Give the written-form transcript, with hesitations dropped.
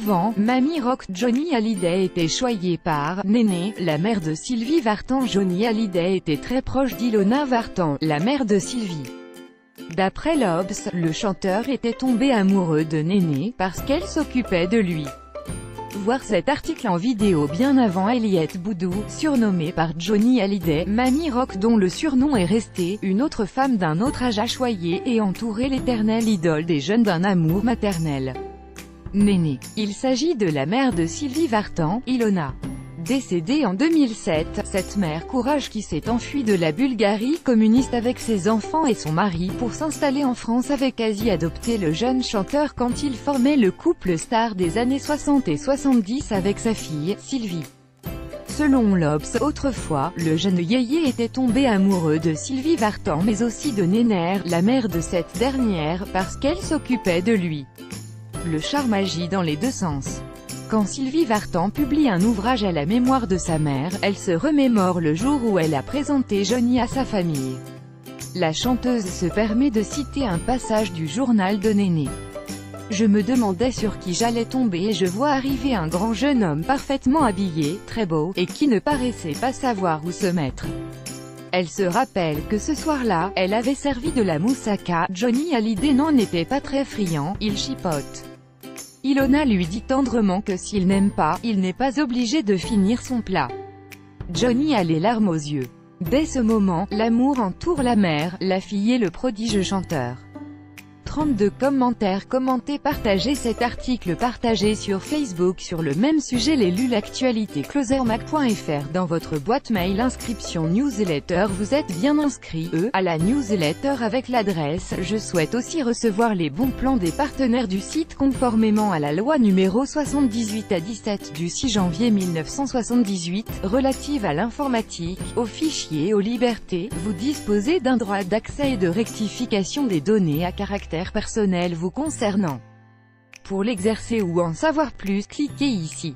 Avant, Mamie Rock, Johnny Hallyday était choyée par Néné, la mère de Sylvie Vartan. Johnny Hallyday était très proche d'Ilona Vartan, la mère de Sylvie. D'après l'Obs, le chanteur était tombé amoureux de Néné, parce qu'elle s'occupait de lui. Voir cet article en vidéo bien avant Elliott Boudou, surnommée par Johnny Hallyday, Mamie Rock, dont le surnom est resté, une autre femme d'un autre âge a choyé et entouré l'éternelle idole des jeunes d'un amour maternel. Néné. Il s'agit de la mère de Sylvie Vartan, Ilona. Décédée en 2007, cette mère courage qui s'est enfuie de la Bulgarie communiste avec ses enfants et son mari pour s'installer en France avait quasi adopté le jeune chanteur quand il formait le couple star des années 60 et 70 avec sa fille, Sylvie. Selon l'Obs, autrefois, le jeune yéyé était tombé amoureux de Sylvie Vartan mais aussi de Néné, la mère de cette dernière, parce qu'elle s'occupait de lui. Le charme agit dans les deux sens. Quand Sylvie Vartan publie un ouvrage à la mémoire de sa mère, elle se remémore le jour où elle a présenté Johnny à sa famille. La chanteuse se permet de citer un passage du journal de Néné. Je me demandais sur qui j'allais tomber et je vois arriver un grand jeune homme parfaitement habillé, très beau, et qui ne paraissait pas savoir où se mettre. Elle se rappelle que ce soir-là, elle avait servi de la moussaka. Johnny Hallyday n'en était pas très friand, il chipote. Ilona lui dit tendrement que s'il n'aime pas, il n'est pas obligé de finir son plat. Johnny a les larmes aux yeux. Dès ce moment, l'amour entoure la mère, la fille et le prodige chanteur. 32 commentaires commentés. Partagez cet article partagé sur Facebook sur le même sujet. L'élu l'actualité closermac.fr dans votre boîte mail. Inscription newsletter. Vous êtes bien inscrit à la newsletter avec l'adresse. Je souhaite aussi recevoir les bons plans des partenaires du site conformément à la loi numéro 78/17 du 6 janvier 1978, relative à l'informatique, aux fichiers et aux libertés. Vous disposez d'un droit d'accès et de rectification des données à caractère personnel vous concernant. Pour l'exercer ou en savoir plus, cliquez ici.